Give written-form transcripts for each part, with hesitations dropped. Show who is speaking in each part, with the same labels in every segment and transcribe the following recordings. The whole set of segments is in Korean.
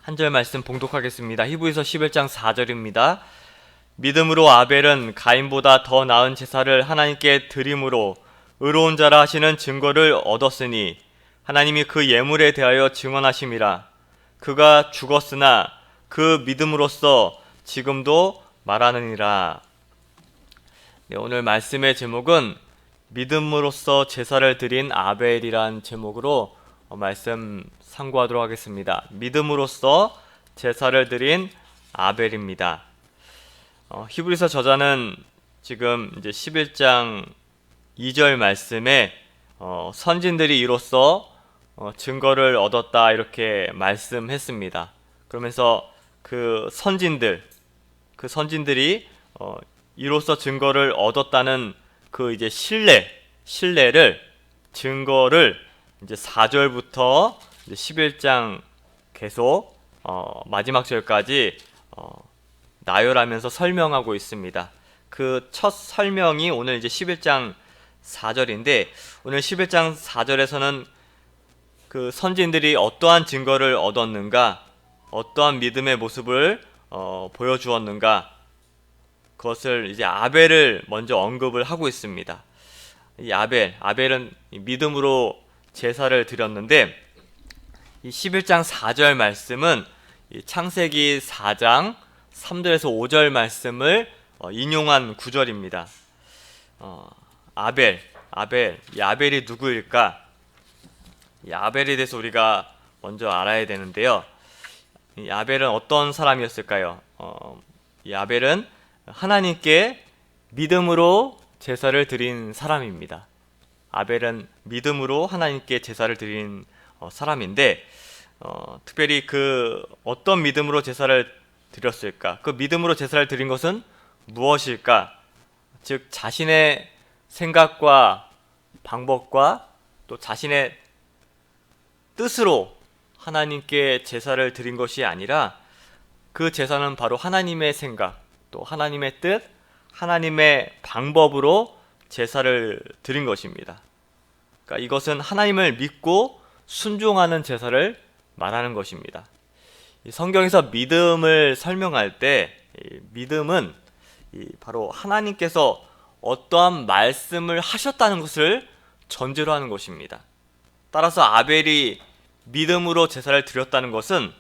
Speaker 1: 한 절 말씀 봉독하겠습니다. 히브리서 11장 4절입니다. 믿음으로 아벨은 가인보다 더 나은 제사를 하나님께 드림으로 의로운 자라 하시는 증거를 얻었으니 하나님이 그 예물에 대하여 증언하심이라. 그가 죽었으나 그 믿음으로써 지금도 말하느니라. 네, 오늘 말씀의 제목은 믿음으로써 제사를 드린 아벨이란 제목으로 말씀 상고하도록 하겠습니다. 믿음으로써 제사를 드린 아벨입니다. 히브리서 저자는 지금 이제 11장 2절 말씀에 선진들이 이로써 증거를 얻었다 이렇게 말씀했습니다. 그러면서 그 선진들이 이로써 증거를 얻었다는 그 이제 증거를 이제 4절부터 이제 11장 계속 마지막 절까지 나열하면서 설명하고 있습니다. 그 첫 설명이 오늘 이제 11장 4절인데, 오늘 11장 4절에서는 그 선진들이 어떠한 증거를 얻었는가, 어떠한 믿음의 모습을 보여주었는가, 그것을 이제 아벨을 먼저 언급을 하고 있습니다. 이 아벨은 믿음으로 제사를 드렸는데, 이 11장 4절 말씀은 이 창세기 4장 3절에서 5절 말씀을 인용한 구절입니다. 이 아벨이 누구일까? 이 아벨에 대해서 우리가 먼저 알아야 되는데요. 이 아벨은 어떤 사람이었을까요? 이 아벨은 하나님께 믿음으로 제사를 드린 사람입니다. 아벨은 믿음으로 하나님께 제사를 드린 사람인데, 특별히 그 어떤 믿음으로 제사를 드렸을까? 그 믿음으로 제사를 드린 것은 무엇일까? 즉 자신의 생각과 방법과 또 자신의 뜻으로 하나님께 제사를 드린 것이 아니라, 그 제사는 바로 하나님의 생각, 또 하나님의 뜻, 하나님의 방법으로 제사를 드린 것입니다. 그러니까 이것은 하나님을 믿고 순종하는 제사를 말하는 것입니다. 성경에서 믿음을 설명할 때 믿음은 바로 하나님께서 어떠한 말씀을 하셨다는 것을 전제로 하는 것입니다. 따라서 아벨이 믿음으로 제사를 드렸다는 것은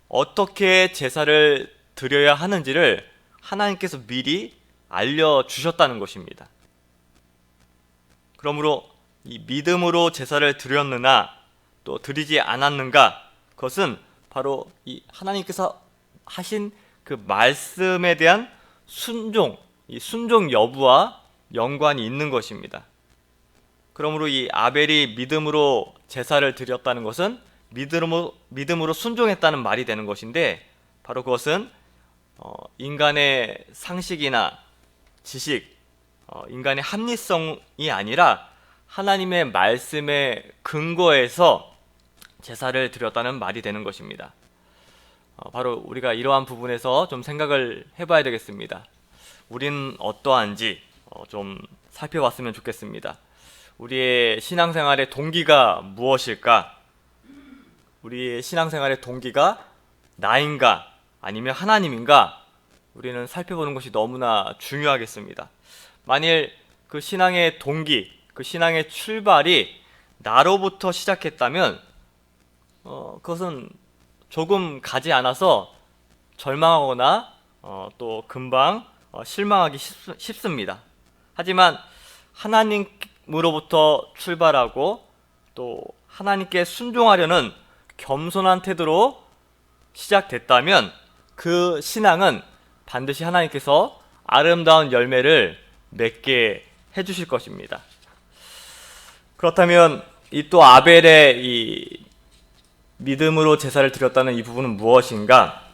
Speaker 1: 어떻게 제사를 드려야 하는지를 하나님께서 미리 알려주셨다는 것입니다. 그러므로 이 믿음으로 제사를 드렸느냐 또 드리지 않았는가, 그것은 바로 이 하나님께서 하신 그 말씀에 대한 이 순종 여부와 연관이 있는 것입니다. 그러므로 이 아벨이 믿음으로 제사를 드렸다는 것은 믿음으로 순종했다는 말이 되는 것인데, 바로 그것은 인간의 상식이나 지식, 인간의 합리성이 아니라 하나님의 말씀에 근거해서 제사를 드렸다는 말이 되는 것입니다. 바로 우리가 이러한 부분에서 좀 생각을 해봐야 되겠습니다. 우린 어떠한지 좀 살펴봤으면 좋겠습니다. 우리의 신앙생활의 동기가 무엇일까? 우리의 신앙생활의 동기가 나인가 아니면 하나님인가? 우리는 살펴보는 것이 너무나 중요하겠습니다. 만일 그 신앙의 동기, 그 신앙의 출발이 나로부터 시작했다면 그것은 조금 가지 않아서 절망하거나 또 금방 실망하기 쉽습니다. 하지만 하나님으로부터 출발하고 또 하나님께 순종하려는 겸손한 태도로 시작됐다면 그 신앙은 반드시 하나님께서 아름다운 열매를 맺게 해주실 것입니다. 그렇다면 이 또 아벨의 이 믿음으로 제사를 드렸다는 이 부분은 무엇인가?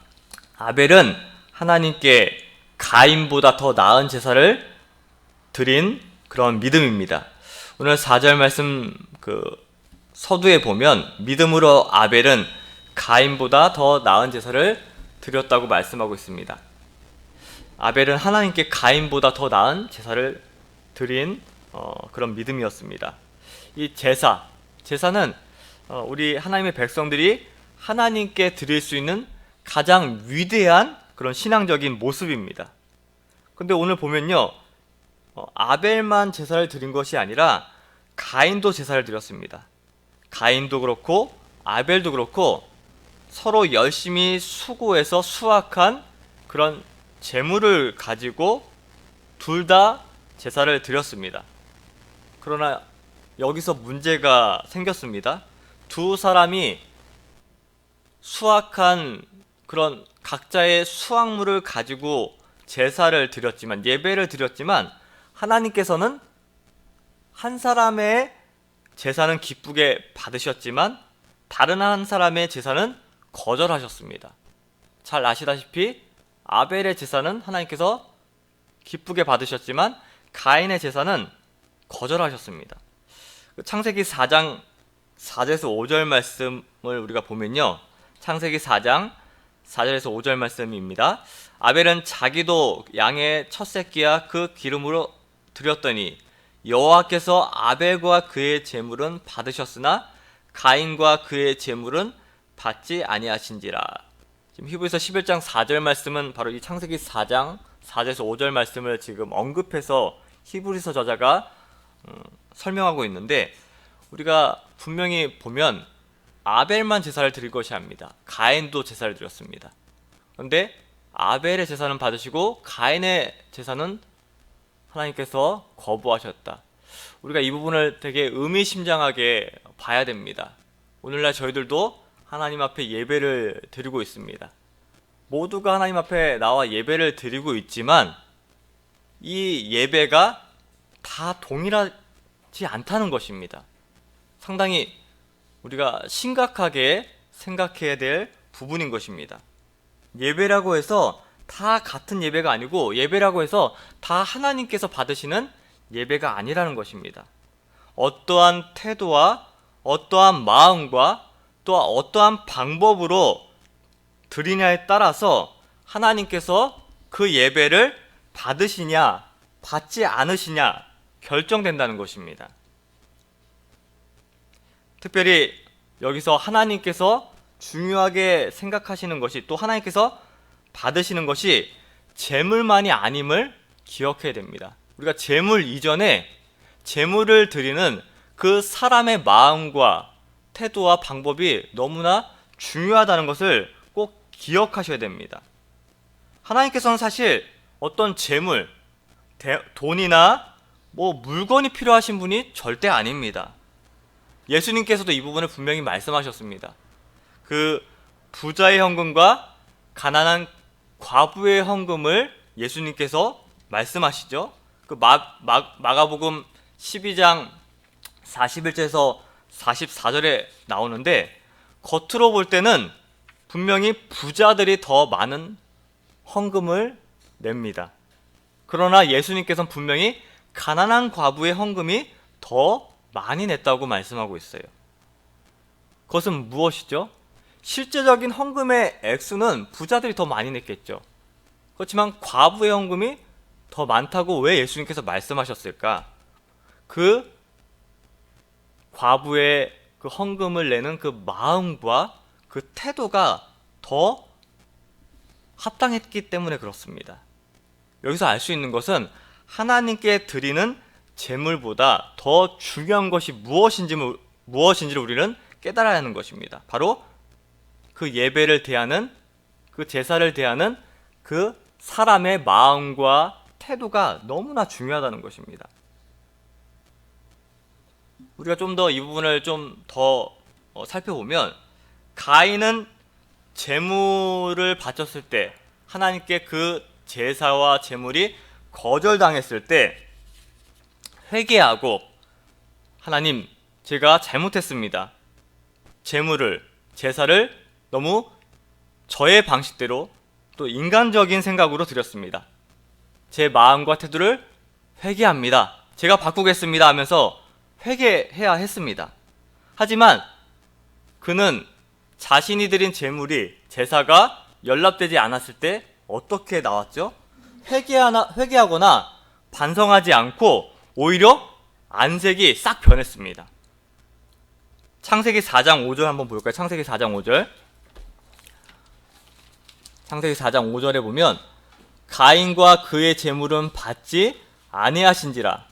Speaker 1: 아벨은 하나님께 가인보다 더 나은 제사를 드린 그런 믿음입니다. 오늘 4절 말씀 그 서두에 보면 믿음으로 아벨은 가인보다 더 나은 제사를 드렸다고 말씀하고 있습니다. 아벨은 하나님께 가인보다 더 나은 제사를 드린 그런 믿음이었습니다. 이 제사는 우리 하나님의 백성들이 하나님께 드릴 수 있는 가장 위대한 그런 신앙적인 모습입니다. 근데 오늘 보면요, 아벨만 제사를 드린 것이 아니라 가인도 제사를 드렸습니다. 가인도 그렇고 아벨도 그렇고 서로 열심히 수고해서 수확한 그런 재물을 가지고 둘 다 제사를 드렸습니다. 그러나 여기서 문제가 생겼습니다. 두 사람이 수확한 그런 각자의 수확물을 가지고 제사를 드렸지만, 예배를 드렸지만, 하나님께서는 한 사람의 제사는 기쁘게 받으셨지만 다른 한 사람의 제사는 거절하셨습니다. 잘 아시다시피 아벨의 제사는 하나님께서 기쁘게 받으셨지만 가인의 제사는 거절하셨습니다. 창세기 4장 4절에서 5절 말씀을 우리가 보면요, 창세기 4장 4절에서 5절 말씀입니다. 아벨은 자기도 양의 첫 새끼와 그 기름으로 드렸더니 여호와께서 아벨과 그의 제물은 받으셨으나 가인과 그의 제물은 받지 아니하신지라. 지금 히브리서 11장 4절 말씀은 바로 이 창세기 4장 4절에서 5절 말씀을 지금 언급해서 히브리서 저자가 설명하고 있는데, 우리가 분명히 보면 아벨만 제사를 드릴 것이 아닙니다. 가인도 제사를 드렸습니다. 그런데 아벨의 제사는 받으시고 가인의 제사는 하나님께서 거부하셨다. 우리가 이 부분을 되게 의미심장하게 봐야 됩니다. 오늘날 저희들도 하나님 앞에 예배를 드리고 있습니다. 모두가 하나님 앞에 나와 예배를 드리고 있지만 이 예배가 다 동일하지 않다는 것입니다. 상당히 우리가 심각하게 생각해야 될 부분인 것입니다. 예배라고 해서 다 같은 예배가 아니고, 예배라고 해서 다 하나님께서 받으시는 예배가 아니라는 것입니다. 어떠한 태도와 어떠한 마음과 또 어떠한 방법으로 드리냐에 따라서 하나님께서 그 예배를 받으시냐 받지 않으시냐 결정된다는 것입니다. 특별히 여기서 하나님께서 중요하게 생각하시는 것이, 또 하나님께서 받으시는 것이 재물만이 아님을 기억해야 됩니다. 우리가 재물 이전에 재물을 드리는 그 사람의 마음과 태도와 방법이 너무나 중요하다는 것을 꼭 기억하셔야 됩니다. 하나님께서는 사실 어떤 재물, 돈이나 물건이 필요하신 분이 절대 아닙니다. 예수님께서도 이 부분을 분명히 말씀하셨습니다. 그 부자의 헌금과 가난한 과부의 헌금을 예수님께서 말씀하시죠. 그 마가복음 12장 41절에서 44절에 나오는데, 겉으로 볼 때는 분명히 부자들이 더 많은 헌금을 냅니다. 그러나 예수님께서는 분명히 가난한 과부의 헌금이 더 많이 냈다고 말씀하고 있어요. 그것은 무엇이죠? 실제적인 헌금의 액수는 부자들이 더 많이 냈겠죠. 그렇지만 과부의 헌금이 더 많다고 왜 예수님께서 말씀하셨을까? 그 과부의 그 헌금을 내는 그 마음과 그 태도가 더 합당했기 때문에 그렇습니다. 여기서 알 수 있는 것은 하나님께 드리는 제물보다 더 중요한 것이 무엇인지를 우리는 깨달아야 하는 것입니다. 바로 그 예배를 대하는, 그 제사를 대하는 그 사람의 마음과 태도가 너무나 중요하다는 것입니다. 우리가 좀 더 이 부분을 좀 더 살펴보면, 가인은 제물을 바쳤을 때, 하나님께 그 제사와 제물이 거절당했을 때 회개하고, 하나님, 제가 잘못했습니다. 제사를 너무 저의 방식대로 또 인간적인 생각으로 드렸습니다. 제 마음과 태도를 회개합니다. 제가 바꾸겠습니다 하면서 회개해야 했습니다. 하지만 그는 자신이 드린 제사가 연락되지 않았을 때 어떻게 나왔죠? 회개하거나 반성하지 않고 오히려 안색이 싹 변했습니다. 창세기 4장 5절 한번 볼까요? 창세기 4장 5절. 창세기 4장 5절에 보면 가인과 그의 재물은 받지 아니하신지라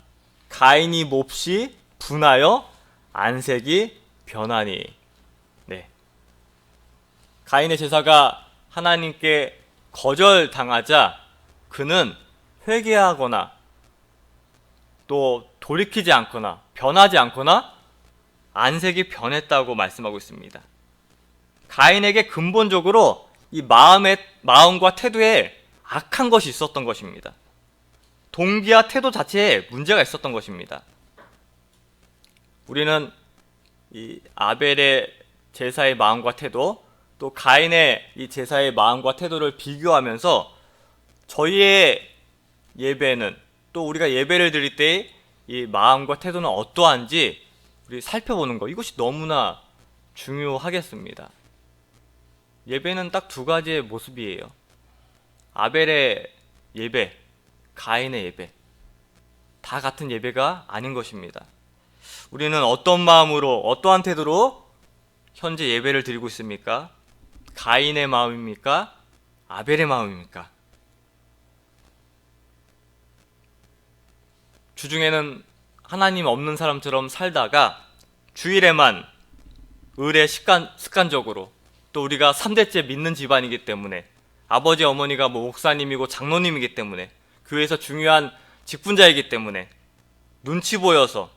Speaker 1: 가인이 몹시 분하여 안색이 변하니. 네. 가인의 제사가 하나님께 거절당하자 그는 회개하거나 또 돌이키지 않거나 변하지 않거나 안색이 변했다고 말씀하고 있습니다. 가인에게 근본적으로 이 마음과 태도에 악한 것이 있었던 것입니다. 동기와 태도 자체에 문제가 있었던 것입니다. 우리는 이 아벨의 제사의 마음과 태도, 또 가인의 이 제사의 마음과 태도를 비교하면서 저희의 예배는, 또 우리가 예배를 드릴 때 이 마음과 태도는 어떠한지 우리 살펴보는 것, 이것이 너무나 중요하겠습니다. 예배는 딱 두 가지의 모습이에요. 아벨의 예배, 가인의 예배, 다 같은 예배가 아닌 것입니다. 우리는 어떤 마음으로, 어떠한 태도로 현재 예배를 드리고 있습니까? 가인의 마음입니까? 아벨의 마음입니까? 주중에는 하나님 없는 사람처럼 살다가 주일에만 습관적으로, 또 우리가 3대째 믿는 집안이기 때문에, 아버지 어머니가 목사님이고 장로님이기 때문에, 교회에서 중요한 직분자이기 때문에 눈치 보여서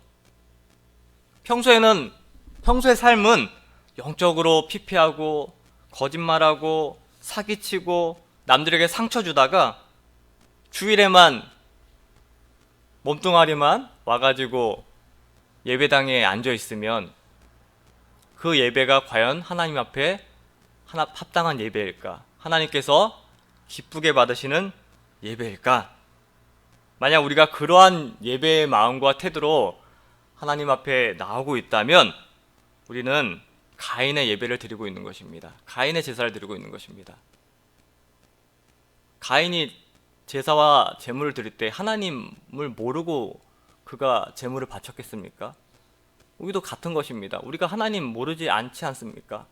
Speaker 1: 평소의 삶은 영적으로 피폐하고 거짓말하고 사기치고 남들에게 상처 주다가 주일에만 몸뚱아리만 와가지고 예배당에 앉아 있으면 그 예배가 과연 하나님 앞에 합당한 예배일까? 하나님께서 기쁘게 받으시는 예배일까? 만약 우리가 그러한 예배의 마음과 태도로 하나님 앞에 나오고 있다면 우리는 가인의 예배를 드리고 있는 것입니다. 가인의 제사를 드리고 있는 것입니다. 가인이 제사와 제물을 드릴 때 하나님을 모르고 그가 제물을 바쳤겠습니까? 우리도 같은 것입니다. 우리가 하나님 모르지 않지 않습니까?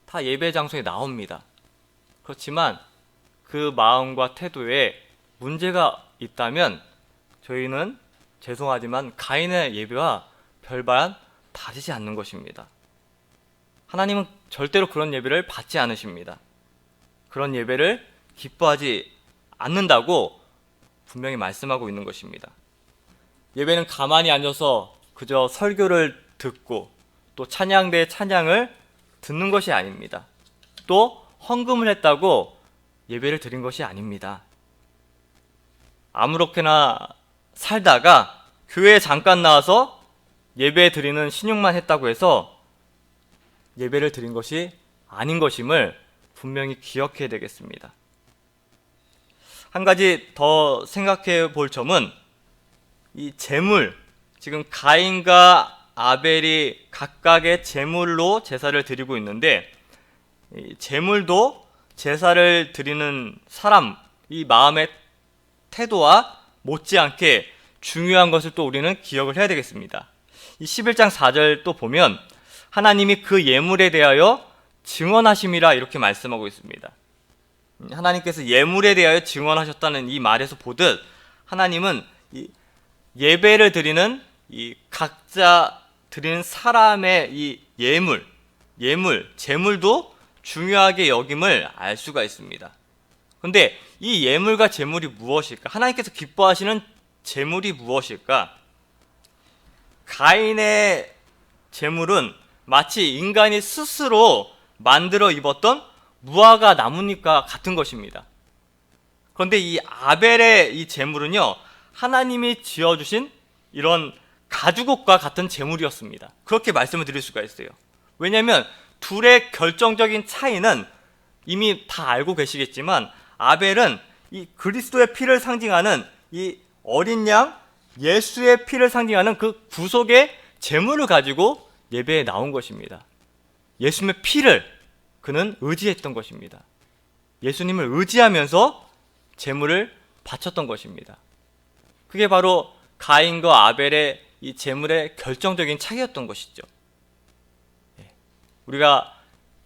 Speaker 1: 다 예배 장소에 나옵니다. 그렇지만 그 마음과 태도에 문제가 있다면 저희는 죄송하지만 가인의 예배와 별반 다르지 않는 것입니다. 하나님은 절대로 그런 예배를 받지 않으십니다. 그런 예배를 기뻐하지 않는다고 분명히 말씀하고 있는 것입니다. 예배는 가만히 앉아서 그저 설교를 듣고 또 찬양대의 찬양을 듣는 것이 아닙니다. 또 헌금을 했다고 예배를 드린 것이 아닙니다. 아무렇게나 살다가 교회에 잠깐 나와서 예배 드리는 신용만 했다고 해서 예배를 드린 것이 아닌 것임을 분명히 기억해야 되겠습니다. 한 가지 더 생각해 볼 점은 이 제물, 지금 가인과 아벨이 각각의 제물로 제사를 드리고 있는데 이 제물도 제사를 드리는 사람, 이 마음의 태도와 못지않게 중요한 것을 또 우리는 기억을 해야 되겠습니다. 이 11장 4절 또 보면 하나님이 그 예물에 대하여 증언하심이라 이렇게 말씀하고 있습니다. 하나님께서 예물에 대하여 증언하셨다는 이 말에서 보듯 하나님은 이 예배를 드리는 이 각자 드리는 사람의 이 제물도 중요하게 여김을 알 수가 있습니다. 그런데 이 예물과 제물이 무엇일까? 하나님께서 기뻐하시는 제물이 무엇일까? 가인의 제물은 마치 인간이 스스로 만들어 입었던 무화과 나뭇잎과 같은 것입니다. 그런데 이 아벨의 이 제물은요, 하나님이 지어주신 이런 가죽옷과 같은 제물이었습니다. 그렇게 말씀을 드릴 수가 있어요. 왜냐하면 둘의 결정적인 차이는 이미 다 알고 계시겠지만 아벨은 이 그리스도의 피를 상징하는 이 어린 양 예수의 피를 상징하는 그 구속의 제물을 가지고 예배에 나온 것입니다. 예수님의 피를 그는 의지했던 것입니다. 예수님을 의지하면서 제물을 바쳤던 것입니다. 그게 바로 가인과 아벨의 이 제물의 결정적인 차이였던 것이죠. 우리가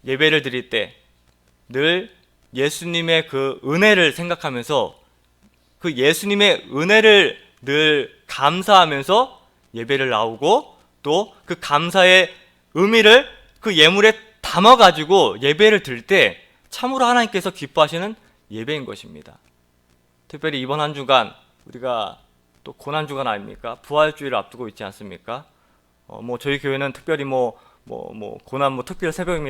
Speaker 1: 예배를 드릴 때 늘 예수님의 그 은혜를 생각하면서 그 예수님의 은혜를 늘 감사하면서 예배를 나오고 또 그 감사의 의미를 그 예물에 담아가지고 예배를 드릴 때 참으로 하나님께서 기뻐하시는 예배인 것입니다. 특별히 이번 한 주간 우리가 또 고난주간 아닙니까? 부활주의를 앞두고 있지 않습니까? 저희 교회는 특별히 고난 특별 새벽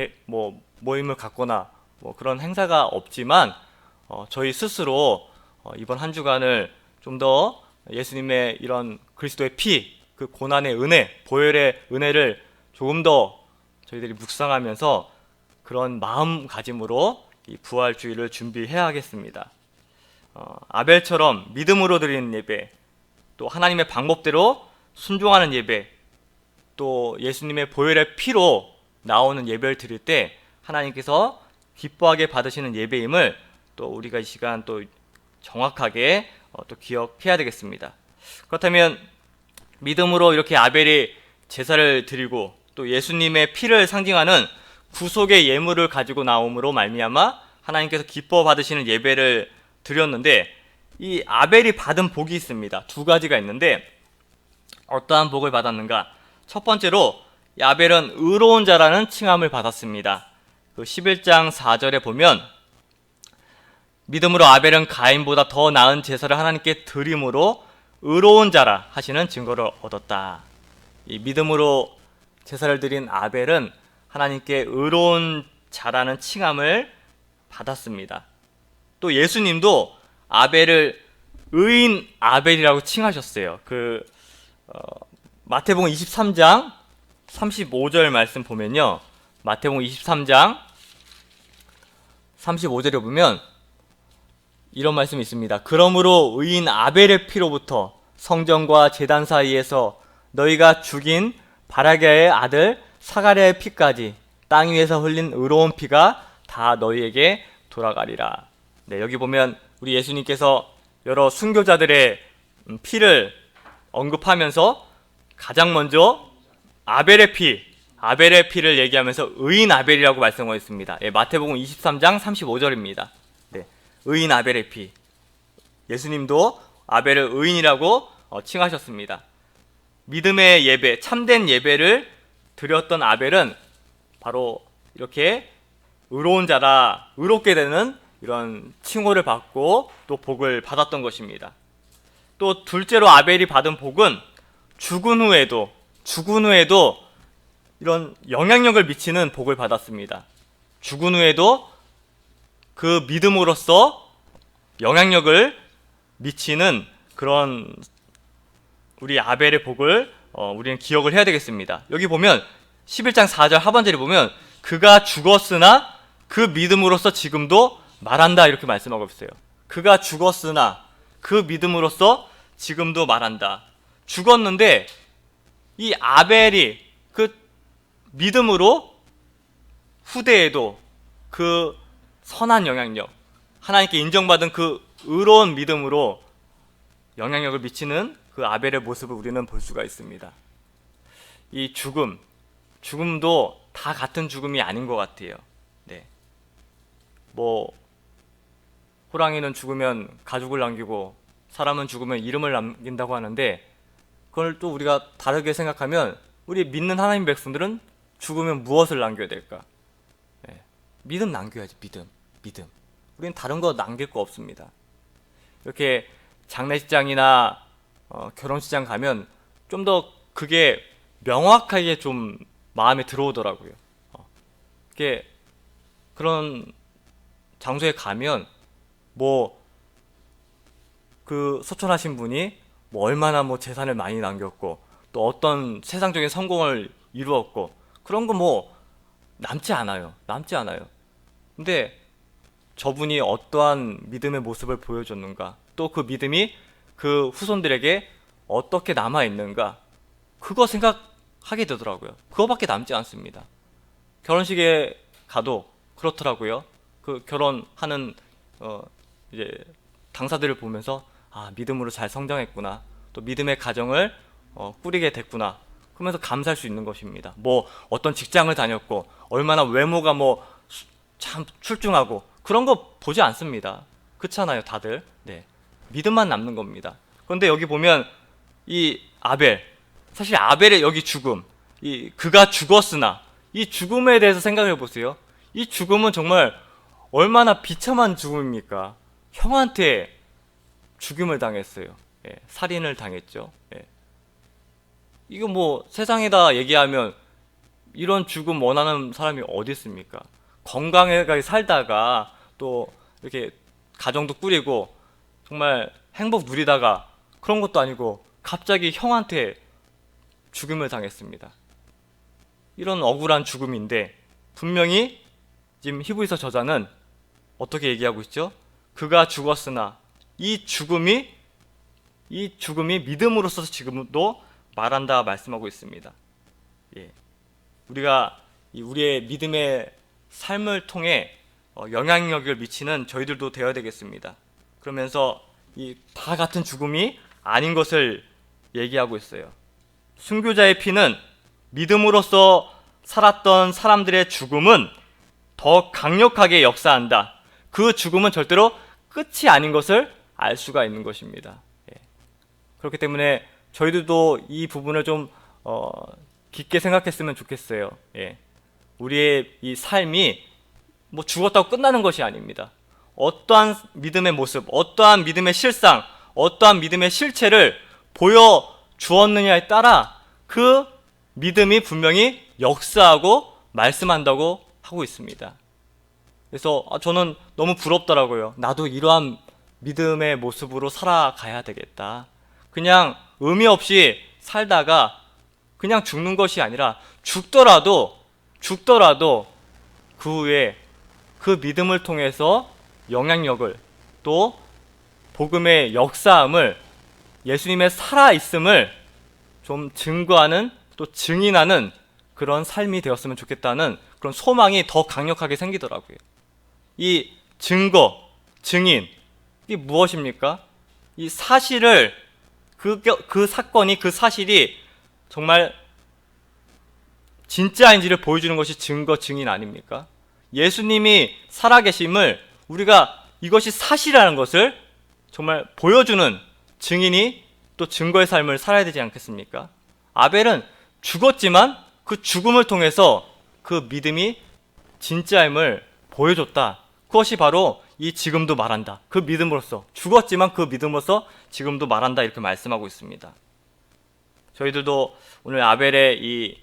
Speaker 1: 모임을 갖거나 그런 행사가 없지만 저희 스스로 이번 한 주간을 좀 더 예수님의 이런 그리스도의 피, 그 고난의 은혜, 보혈의 은혜를 조금 더 저희들이 묵상하면서 그런 마음가짐으로 이 부활주의를 준비해야 하겠습니다. 아벨처럼 믿음으로 드리는 예배, 또 하나님의 방법대로 순종하는 예배, 또 예수님의 보혈의 피로 나오는 예배를 드릴 때 하나님께서 기뻐하게 받으시는 예배임을 또 우리가 이 시간 또 정확하게 또 기억해야 되겠습니다. 그렇다면 믿음으로 이렇게 아벨이 제사를 드리고 또 예수님의 피를 상징하는 구속의 예물을 가지고 나옴으로 말미암아 하나님께서 기뻐 받으시는 예배를 드렸는데, 이 아벨이 받은 복이 있습니다. 두 가지가 있는데 어떠한 복을 받았는가? 첫 번째로 이 아벨은 의로운 자라는 칭함을 받았습니다. 그 11장 4절에 보면 믿음으로 아벨은 가인보다 더 나은 제사를 하나님께 드림으로 의로운 자라 하시는 증거를 얻었다. 이 믿음으로 제사를 드린 아벨은 하나님께 의로운 자라는 칭함을 받았습니다. 또 예수님도 아벨을 의인 아벨이라고 칭하셨어요. 마태복음 23장 35절 말씀 보면요, 마태복음 23장 35절에 보면 이런 말씀이 있습니다. 그러므로 의인 아벨의 피로부터 성전과 제단 사이에서 너희가 죽인 바라게의 아들 사가랴의 피까지 땅 위에서 흘린 의로운 피가 다 너희에게 돌아가리라. 네, 여기 보면 우리 예수님께서 여러 순교자들의 피를 언급하면서 가장 먼저 아벨의 피를 얘기하면서 의인 아벨이라고 말씀하고 있습니다. 마태복음 23장 35절입니다. 네, 의인 아벨의 피. 예수님도 아벨을 의인이라고 칭하셨습니다. 믿음의 예배, 참된 예배를 드렸던 아벨은 바로 이렇게 의로운 자라, 의롭게 되는 이런 칭호를 받고 또 복을 받았던 것입니다. 또 둘째로 아벨이 받은 복은 죽은 후에도 이런 영향력을 미치는 복을 받았습니다. 죽은 후에도 그 믿음으로써 영향력을 미치는 그런 우리 아벨의 복을 우리는 기억을 해야 되겠습니다. 여기 보면 11장 4절 하반절에 보면 그가 죽었으나 그 믿음으로써 지금도 말한다 이렇게 말씀하고 있어요. 그가 죽었으나 그 믿음으로써 지금도 말한다. 죽었는데 이 아벨이 그 믿음으로 후대에도 그 선한 영향력, 하나님께 인정받은 그 의로운 믿음으로 영향력을 미치는 그 아벨의 모습을 우리는 볼 수가 있습니다. 이 죽음도 다 같은 죽음이 아닌 것 같아요. 네. 호랑이는 죽으면 가죽을 남기고 사람은 죽으면 이름을 남긴다고 하는데, 그걸 또 우리가 다르게 생각하면 우리 믿는 하나님 백성들은 죽으면 무엇을 남겨야 될까? 네. 믿음 남겨야지. 믿음. 우리는 다른 거 남길 거 없습니다. 이렇게 장례식장이나 결혼식장 가면 좀 더 그게 명확하게 좀 마음에 들어오더라고요. 이게 그런 장소에 가면 그 소천하신 분이 얼마나 재산을 많이 남겼고 또 어떤 세상적인 성공을 이루었고 그런 거 남지 않아요. 근데 저분이 어떠한 믿음의 모습을 보여줬는가, 또 그 믿음이 그 후손들에게 어떻게 남아있는가, 그거 생각하게 되더라고요. 그거밖에 남지 않습니다. 결혼식에 가도 그렇더라고요. 그 결혼하는 이제 당사들을 보면서 믿음으로 잘 성장했구나, 또 믿음의 가정을 꾸리게 됐구나, 그러면서 감사할 수 있는 것입니다. 어떤 직장을 다녔고 얼마나 외모가 참 출중하고 그런 거 보지 않습니다. 그렇잖아요, 다들. 네. 믿음만 남는 겁니다. 그런데 여기 보면 이 아벨, 사실 아벨의 여기 죽음, 이 그가 죽었으나 이 죽음에 대해서 생각해 보세요. 이 죽음은 정말 얼마나 비참한 죽음입니까? 형한테 죽임을 당했어요. 예, 살인을 당했죠. 예. 이거 뭐 세상에다 얘기하면 이런 죽음 원하는 사람이 어디 있습니까? 건강하게 살다가 또 이렇게 가정도 꾸리고 정말 행복 누리다가 그런 것도 아니고 갑자기 형한테 죽임을 당했습니다. 이런 억울한 죽음인데 분명히 지금 히브리서 저자는 어떻게 얘기하고 있죠? 그가 죽었으나 이 죽음이 믿음으로서 지금도 말한다 말씀하고 있습니다. 예. 우리가 우리의 믿음의 삶을 통해 영향력을 미치는 저희들도 되어야 되겠습니다. 그러면서 이 다 같은 죽음이 아닌 것을 얘기하고 있어요. 순교자의 피는 믿음으로써 살았던 사람들의 죽음은 더 강력하게 역사한다. 그 죽음은 절대로 끝이 아닌 것을 알 수가 있는 것입니다. 예. 그렇기 때문에 저희들도 이 부분을 좀 깊게 생각했으면 좋겠어요. 예. 우리의 이 삶이 뭐 죽었다고 끝나는 것이 아닙니다. 어떠한 믿음의 모습, 어떠한 믿음의 실상, 어떠한 믿음의 실체를 보여주었느냐에 따라 그 믿음이 분명히 역사하고 말씀한다고 하고 있습니다. 그래서 저는 너무 부럽더라고요. 나도 이러한 믿음의 모습으로 살아가야 되겠다. 그냥 의미 없이 살다가 그냥 죽는 것이 아니라 죽더라도 그 후에 그 믿음을 통해서 영향력을 또 복음의 역사함을 예수님의 살아있음을 좀 증거하는 또 증인하는 그런 삶이 되었으면 좋겠다는 그런 소망이 더 강력하게 생기더라고요. 이 증거, 증인, 이게 무엇입니까? 이 사실을 그 사건이 그 사실이 정말 진짜인지를 보여주는 것이 증거, 증인 아닙니까? 예수님이 살아계심을 우리가 이것이 사실이라는 것을 정말 보여주는 증인이 또 증거의 삶을 살아야 되지 않겠습니까? 아벨은 죽었지만 그 죽음을 통해서 그 믿음이 진짜임을 보여줬다. 그것이 바로 이 지금도 말한다. 그 믿음으로써 죽었지만 그 믿음으로써 지금도 말한다. 이렇게 말씀하고 있습니다. 저희들도 오늘 아벨의 이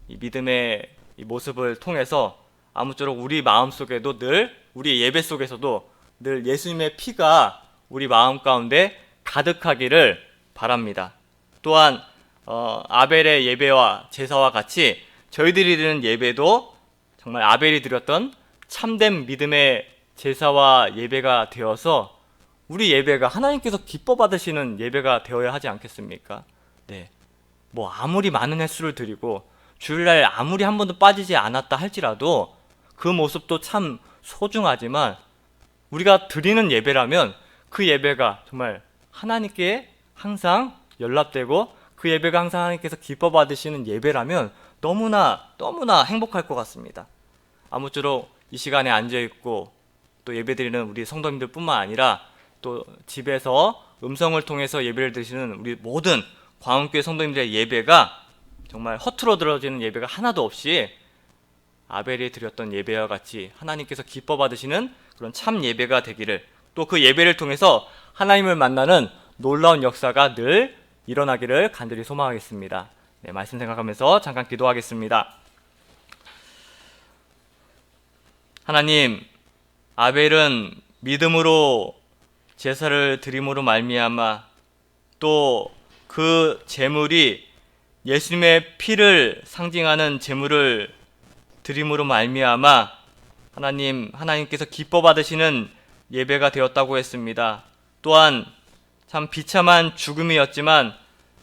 Speaker 1: 믿음의 이 모습을 통해서 아무쪼록 우리 마음속에도 늘 우리 예배 속에서도 늘 예수님의 피가 우리 마음 가운데 가득하기를 바랍니다. 또한 아벨의 예배와 제사와 같이 저희들이 드리는 예배도 정말 아벨이 드렸던 참된 믿음의 제사와 예배가 되어서 우리 예배가 하나님께서 기뻐 받으시는 예배가 되어야 하지 않겠습니까? 네. 뭐 아무리 많은 횟수를 드리고 주일날 아무리 한 번도 빠지지 않았다 할지라도 그 모습도 참 소중하지만 우리가 드리는 예배라면 그 예배가 정말 하나님께 항상 연락되고 그 예배가 항상 하나님께서 기뻐 받으시는 예배라면 너무나 행복할 것 같습니다. 아무쪼록 이 시간에 앉아있고 또 예배드리는 우리 성도님들 뿐만 아니라 또 집에서 음성을 통해서 예배를 드리시는 우리 모든 광운교회 성도님들의 예배가 정말 허투루 들어지는 예배가 하나도 없이 아벨이 드렸던 예배와 같이 하나님께서 기뻐 받으시는 그런 참 예배가 되기를, 또 그 예배를 통해서 하나님을 만나는 놀라운 역사가 늘 일어나기를 간절히 소망하겠습니다. 네, 말씀 생각하면서 잠깐 기도하겠습니다. 하나님, 아벨은 믿음으로 제사를 드림으로 말미암아 또 그 제물이 예수님의 피를 상징하는 제물을 드림으로 말미암아 하나님께서 기뻐 받으시는 예배가 되었다고 했습니다. 또한 참 비참한 죽음이었지만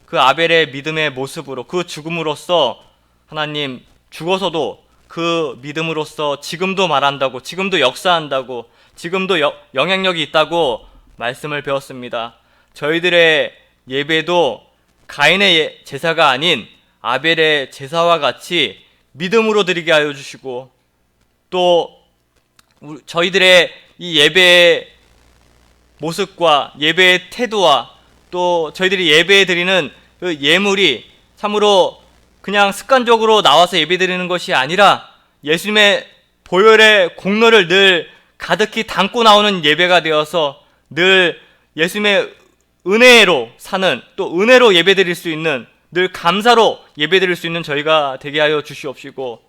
Speaker 1: 그 아벨의 믿음의 모습으로 그 죽음으로써 하나님 죽어서도 그 믿음으로써 지금도 말한다고, 지금도 역사한다고, 지금도 영향력이 있다고 말씀을 배웠습니다. 저희들의 예배도 가인의 제사가 아닌 아벨의 제사와 같이 믿음으로 드리게 하여 주시고, 또 저희들의 이 예배의 모습과 예배의 태도와 또 저희들이 예배 드리는 그 예물이 참으로 그냥 습관적으로 나와서 예배 드리는 것이 아니라 예수님의 보혈의 공로를 늘 가득히 담고 나오는 예배가 되어서 늘 예수님의 은혜로 사는, 또 은혜로 예배 드릴 수 있는, 늘 감사로 예배 드릴 수 있는 저희가 되게 하여 주시옵시고,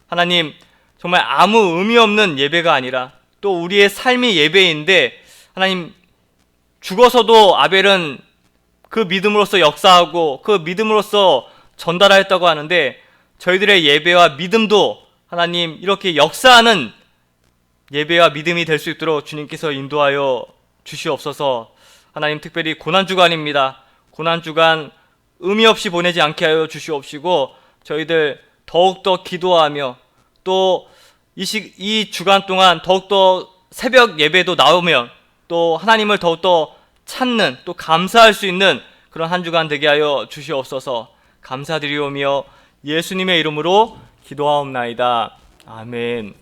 Speaker 1: 하나님, 정말 아무 의미 없는 예배가 아니라 또 우리의 삶이 예배인데, 하나님, 죽어서도 아벨은 그 믿음으로써 역사하고 그 믿음으로써 전달하였다고 하는데, 저희들의 예배와 믿음도 하나님 이렇게 역사하는 예배와 믿음이 될 수 있도록 주님께서 인도하여 주시옵소서. 하나님, 특별히 고난주간입니다. 고난주간 의미 없이 보내지 않게 하여 주시옵시고, 저희들 더욱더 기도하며 또 이 주간 동안 더욱더 새벽 예배도 나오면 또 하나님을 더욱더 찾는, 또 감사할 수 있는 그런 한 주간 되게 하여 주시옵소서. 감사드리오며 예수님의 이름으로 기도하옵나이다. 아멘.